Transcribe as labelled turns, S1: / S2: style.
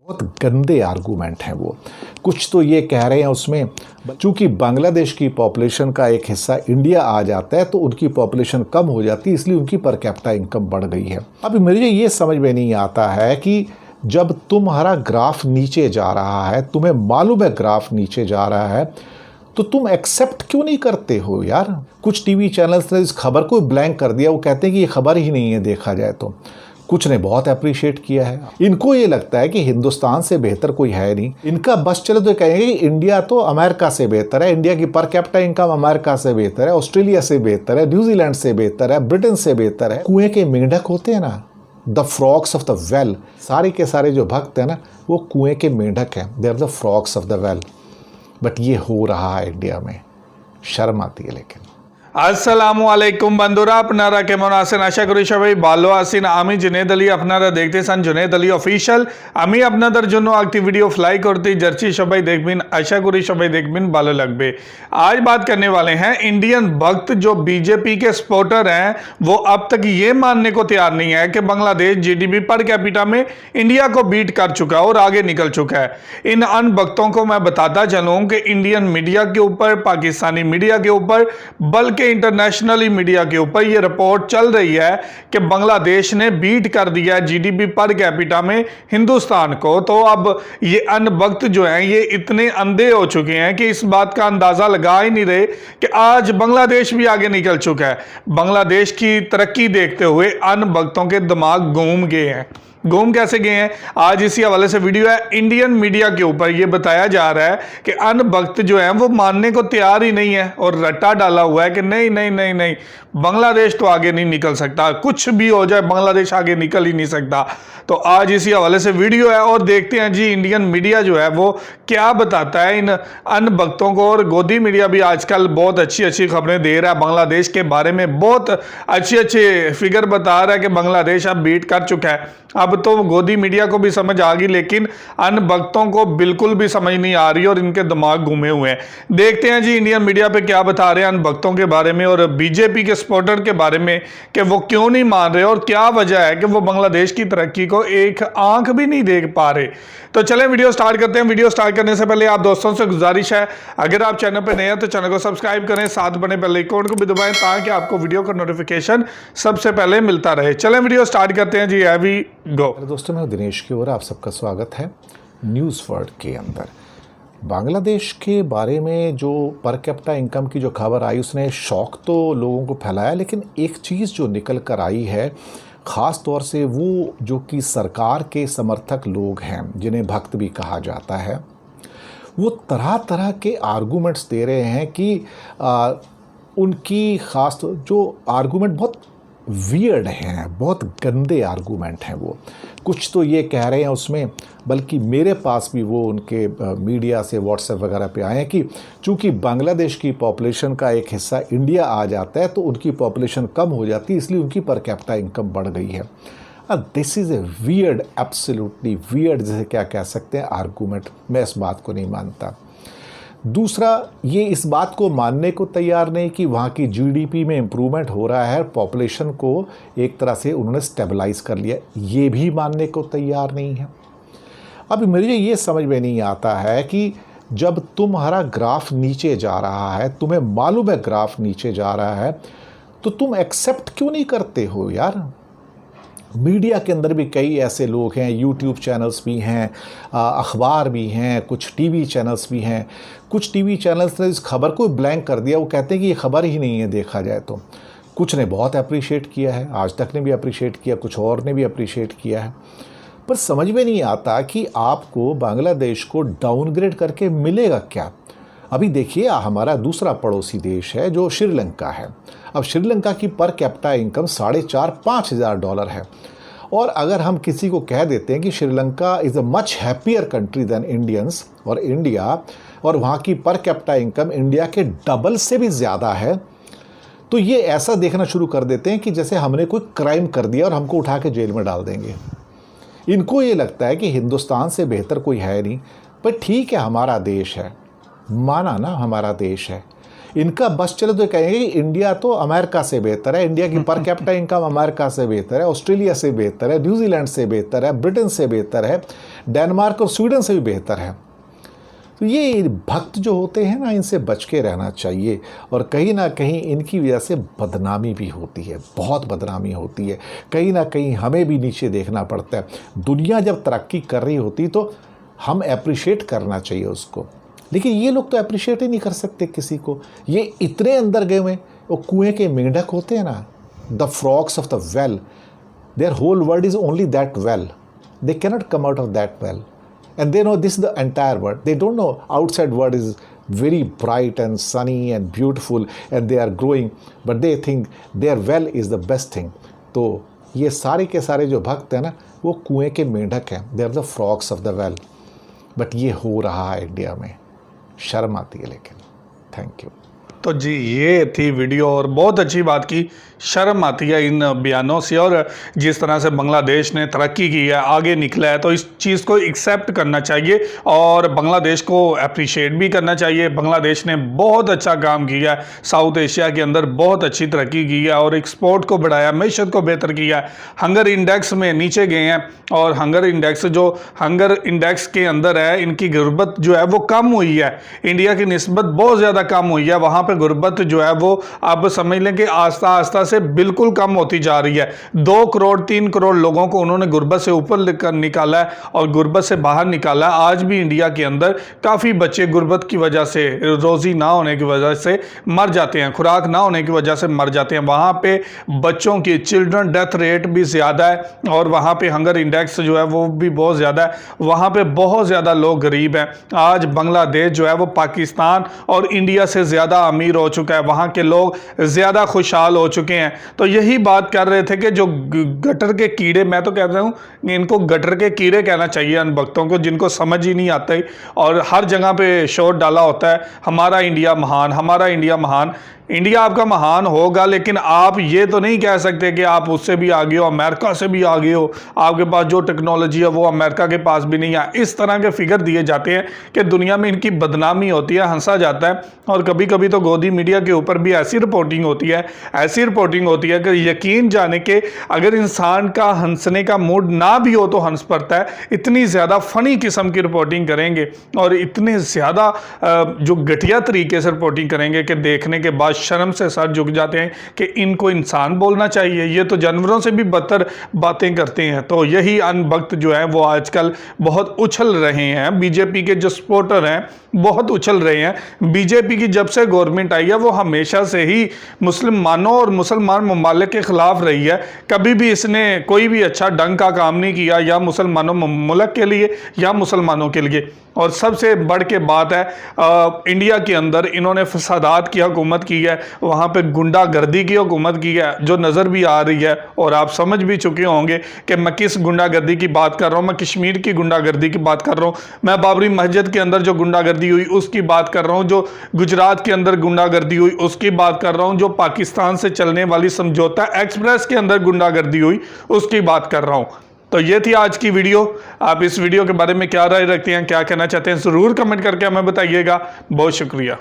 S1: बहुत गंदे आर्गूमेंट हैं वो। कुछ तो ये कह रहे हैं उसमें, चूंकि बांग्लादेश की पॉपुलेशन का एक हिस्सा इंडिया आ जाता है तो उनकी पॉपुलेशन कम हो जाती है, इसलिए उनकी पर कैपिटा इनकम बढ़ गई है। अभी मुझे ये समझ में नहीं आता है कि जब तुम्हारा ग्राफ नीचे जा रहा है, तुम्हें मालूम है ग्राफ नीचे जा रहा है, तो तुम एक्सेप्ट क्यों नहीं करते हो यार। कुछ टीवी चैनल्स ने इस खबर को ब्लैंक कर दिया, वो कहते हैं कि ये खबर ही नहीं है देखा जाए तो। कुछ ने बहुत अप्रिशिएट किया है। इनको ये लगता है कि हिंदुस्तान से बेहतर कोई है नहीं, इनका बस चले तो कहेंगे कि इंडिया तो अमेरिका से बेहतर है, इंडिया की पर कैपिटा इनकम अमेरिका से बेहतर है, ऑस्ट्रेलिया से बेहतर है, न्यूजीलैंड से बेहतर है, ब्रिटेन से बेहतर है। कुएं के मेंढक होते हैं ना, the frogs of the well, सारे के सारे जो भक्त हैं ना वो कुएं के मेंढक हैं, they are the frogs of the well. But ये हो रहा है इंडिया में, शर्म आती है। लेकिन
S2: আসসালামু আলাইকুম বন্ধুরা, আপনারা কেমন আছেন? আশা করি সবাই ভালো আছেন। আমি জুনেদ আলী, আপনারা দেখতেছেন জুনেদ আলী অফিশিয়াল। আমি আপনাদের জন্য একটি ভিডিও ফ্লাই করতে যাচ্ছি, সবাই দেখবেন, আশা করি সবাই দেখবেন, ভালো লাগবে। आज बात करने वाले हैं इंडियन भक्त जो बीजेपी के सपोर्टर हैं, वो अब तक ये मानने को तैयार नहीं है कि बांग्लादेश जीडीपी पर कैपिटा में इंडिया को बीट कर चुका और आगे निकल चुका है। इन अन भक्तों को मैं बताता चलूँ कि इंडियन मीडिया के ऊपर, पाकिस्तानी मीडिया के ऊपर, बल्कि इंटरनेशनली मीडिया के ऊपर यह रिपोर्ट चल रही है कि बांग्लादेश ने बीट कर दिया जीडीपी पर कैपिटा में हिंदुस्तान को। तो अब ये अनभक्त जो हैं ये इतने अंधे हो चुके हैं कि इस बात का अंदाजा लगा ही नहीं रहे कि आज बांग्लादेश भी आगे निकल चुका है। बांग्लादेश की तरक्की देखते हुए अनभक्तों के दिमाग घूम गए हैं। घूम कैसे गए हैं, आज इसी हवाले से वीडियो है। इंडियन मीडिया के ऊपर यह बताया जा रहा है कि अनभक्त जो है वो मानने को तैयार ही नहीं है और रट्टा डाला हुआ है कि नहीं नहीं नहीं नहीं, बांग्लादेश तो आगे नहीं निकल सकता, कुछ भी हो जाए बांग्लादेश आगे निकल ही नहीं सकता। तो आज इसी हवाले से वीडियो है और देखते हैं जी इंडियन मीडिया जो है वो क्या बताता है इन अनभक्तों को। और गोदी मीडिया भी आजकल बहुत अच्छी अच्छी खबरें दे रहा है बांग्लादेश के बारे में, बहुत अच्छे अच्छे फिगर बता रहा है कि बांग्लादेश अब बीट कर चुका है। अब तो गोदी मीडिया को भी समझ आ गई, लेकिन अनभक्तों को बिल्कुल भी समझ नहीं आ रही और इनके दिमाग घूमे हुए हैं। देखते हैं जी इंडियन मीडिया पे क्या बता रहे हैं अनभक्तों के बारे में और बीजेपी के सपोर्टर के बारे में कि वो क्यों नहीं मान रहे और क्या वजह है कि वो बांग्लादेश की तरक्की को एक आंख भी नहीं देख पा रहे। तो चलें वीडियो स्टार्ट करते हैं। वीडियो स्टार्ट करने से पहले आप दोस्तों से गुजारिश है, अगर आप चैनल पर नए हैं तो चैनल को सब्सक्राइब करें, साथ बने बेल आइकन को भी दबाएं ताकि आपको वीडियो का नोटिफिकेशन सबसे पहले मिलता रहे। चलें वीडियो स्टार्ट करते हैं जी, हैवी गो।
S1: दोस्तों, मैं दिनेश की ओर आप सबका स्वागत है न्यूज़ वर्ल्ड के अंदर। बांग्लादेश के बारे में जो पर कैपिटा इनकम की जो खबर आई उसने शौक तो लोगों को फैलाया, लेकिन एक चीज़ जो निकल कर आई है ख़ास तौर से वो जो कि सरकार के समर्थक लोग हैं, जिन्हें भक्त भी कहा जाता है, वो तरह तरह के आर्गूमेंट्स दे रहे हैं कि उनकी ख़ास जो आर्गूमेंट बहुत वियर्ड हैं, बहुत गंदे आर्गूमेंट हैं वो। कुछ तो ये कह रहे हैं उसमें, बल्कि मेरे पास भी वो उनके मीडिया से व्हाट्सएप वगैरह पे आए हैं कि चूंकि बांग्लादेश की पॉपुलेशन का एक हिस्सा इंडिया आ जाता है तो उनकी पॉपुलेशन कम हो जाती है, इसलिए उनकी पर कैपिटा इनकम बढ़ गई है। This is a weird, absolutely weird, जैसे क्या कह सकते हैं आर्गूमेंट। मैं इस बात को नहीं मानता। दूसरा, ये इस बात को मानने को तैयार नहीं कि वहाँ की जीडीपी में इम्प्रूवमेंट हो रहा है, पॉपुलेशन को एक तरह से उन्होंने स्टेबलाइज कर लिया, ये भी मानने को तैयार नहीं है। अभी मुझे ये समझ में नहीं आता है कि जब तुम्हारा ग्राफ नीचे जा रहा है, तुम्हें मालूम है ग्राफ नीचे जा रहा है, तो तुम एक्सेप्ट क्यों नहीं करते हो यार। मीडिया के अंदर भी कई ऐसे लोग हैं, यूट्यूब चैनल्स भी हैं, अखबार भी हैं, कुछ टीवी चैनल्स भी हैं। कुछ टीवी चैनल्स ने इस खबर को ब्लैंक कर दिया, वो कहते हैं कि ये खबर ही नहीं है देखा जाए तो। कुछ ने बहुत अप्रिशिएट किया है, आज तक ने भी अप्रिशिएट किया, कुछ और ने भी अप्रिशिएट किया है। पर समझ में नहीं आता कि आपको बांग्लादेश को डाउनग्रेड करके मिलेगा क्या। अभी देखिए, हमारा दूसरा पड़ोसी देश है जो श्रीलंका है। अब श्रीलंका की पर कैपिटा इनकम $4,500-5,000 है, और अगर हम किसी को कह देते हैं कि Sri Lanka is a much happier country than Indians और इंडिया, और वहाँ की पर कैपिटा इनकम इंडिया के डबल से भी ज़्यादा है, तो ये ऐसा देखना शुरू कर देते हैं कि जैसे हमने कोई क्राइम कर दिया और हमको उठा के जेल में डाल देंगे। इनको ये लगता है कि हिंदुस्तान से बेहतर कोई है नहीं। पर ठीक है, हमारा देश है, माना ना, हमारा देश है। इनका बस चले तो कहेंगे कि इंडिया तो अमेरिका से बेहतर है, इंडिया की पर कैपिटा इनकम अमेरिका से बेहतर है, ऑस्ट्रेलिया से बेहतर है, न्यूजीलैंड से बेहतर है, ब्रिटेन से बेहतर है, डेनमार्क और स्वीडन से भी बेहतर है। तो ये भक्त जो होते हैं ना, इनसे बच के रहना चाहिए। और कहीं ना कहीं इनकी वजह से बदनामी भी होती है, बहुत बदनामी होती है। कहीं ना कहीं हमें भी नीचे देखना पड़ता है। दुनिया जब तरक्की कर रही होती तो हम अप्रिशिएट करना चाहिए उसको, लेकिन ये लोग तो अप्रिशिएट ही नहीं कर सकते किसी को। ये इतने अंदर गए हुए, वो कुएं के मेंढक होते हैं ना, the frogs of the well, their whole world is only that well, they cannot come out of that well, and they know this is the entire world. They don't know outside world is very bright and sunny and beautiful and they are growing, but they think their well is the best thing. तो ये सारे के सारे जो भक्त हैं ना, वो कुएं के मेंढक हैं, they are the frogs of the well. But ये हो रहा है इंडिया में, शर्म आती है लेकिन। Thank you.
S2: तो जी ये थी वीडियो, और बहुत अच्छी बात की, शर्म आती है इन बयानों से। और जिस तरह से बांग्लादेश ने तरक्की की है, आगे निकला है, तो इस चीज़ को एक्सेप्ट करना चाहिए और बांग्लादेश को अप्रिशिएट भी करना चाहिए। बांग्लादेश ने बहुत अच्छा काम किया है, साउथ एशिया के अंदर बहुत अच्छी तरक्की की है और एक्सपोर्ट को बढ़ाया, मैशत को बेहतर किया है। हंगर इंडेक्स में नीचे गए हैं और हंगर इंडेक्स के अंदर है, इनकी गुर्बत जो है वो कम हुई है, इंडिया की निस्बत बहुत ज़्यादा कम हुई है। वहाँ पर गुर्बत जो है वो आप समझ लें कि आस्ता आस्ता से बिल्कुल कम होती जा रही है। 2 करोड़ 3 करोड़ लोगों को उन्होंने गुर्बत से ऊपर निकाला है और गुर्बत से बाहर निकाला है। आज भी इंडिया के अंदर काफ़ी बच्चे गुर्बत की वजह से, रोज़ी ना होने की वजह से मर जाते हैं, खुराक ना होने की वजह से मर जाते हैं। वहाँ पे बच्चों की चिल्ड्रन डेथ रेट भी ज़्यादा है और वहाँ पे हंगर इंडेक्स जो है वो भी बहुत ज़्यादा है। वहाँ पे बहुत ज़्यादा लोग गरीब हैं। आज बांग्लादेश जो है वो पाकिस्तान और इंडिया से ज़्यादा अमीर हो चुका है, वहाँ के लोग ज़्यादा खुशहाल हो चुके हैं। तो यही बात कर रहे थे कि जो गटर के कीड़े, मैं तो कहता हूँ इनको गटर के कीड़े कहना चाहिए उन भक्तों को जिनको समझ ही नहीं आता ही, और हर जगह पे शोर डाला होता है हमारा इंडिया महान, हमारा इंडिया महान। इंडिया आपका महान होगा, लेकिन आप ये तो नहीं कह सकते कि आप उससे भी आगे हो, अमेरिका से भी आगे हो, आपके पास जो टेक्नोलॉजी है वो अमेरिका के पास भी नहीं है। इस तरह के फिगर दिए जाते हैं कि दुनिया में इनकी बदनामी होती है, हंसा जाता है। और कभी कभी तो गोदी मीडिया के ऊपर भी ऐसी रिपोर्टिंग होती है कि यकीन जाने के अगर इंसान का हंसने का मूड ना भी हो तो हंस पड़ता है। इतनी ज़्यादा फनी किस्म की रिपोर्टिंग करेंगे और इतने ज़्यादा जो घटिया तरीके से रिपोर्टिंग करेंगे कि देखने के बाद शर्म से सर झुक जाते हैं कि इनको इंसान बोलना चाहिए, ये तो जानवरों से भी बदतर बातें करते हैं। तो यही अनभक्त जो है वो आजकल बहुत उछल रहे हैं। बीजेपी के जो सपोर्टर हैं बहुत उछल रहे हैं। बीजेपी की जब से गवर्नमेंट आई है वो हमेशा से ही मुसलमानों और मुसलमान ममालिक के खिलाफ रही है। कभी भी इसने कोई भी अच्छा ढंग का काम नहीं किया, या मुसलमानों मुल्क के लिए या मुसलमानों के लिए। और सबसे बढ़ के बात है इंडिया के अंदर इन्होंने फसादात की हुकूमत की है, वहाँ पे गुंडागर्दी की हुकूमत की है जो नज़र भी आ रही है। और आप समझ भी चुके होंगे कि मैं किस गुंडागर्दी की बात कर रहा हूँ। मैं कश्मीर की गुंडागर्दी की बात कर रहा हूँ, मैं बाबरी मस्जिद के अंदर जो गुंडागर्दी हुई उसकी बात कर रहा हूँ, जो गुजरात के अंदर गुंडागर्दी हुई उसकी बात कर रहा हूँ, जो पाकिस्तान से चलने वाली समझौता एक्सप्रेस के अंदर गुंडागर्दी हुई उसकी बात कर रहा हूँ। तो ये थी आज की वीडियो। आप इस वीडियो के बारे में क्या राय रखते हैं, क्या कहना चाहते हैं, ज़रूर कमेंट करके हमें बताइएगा। बहुत शुक्रिया।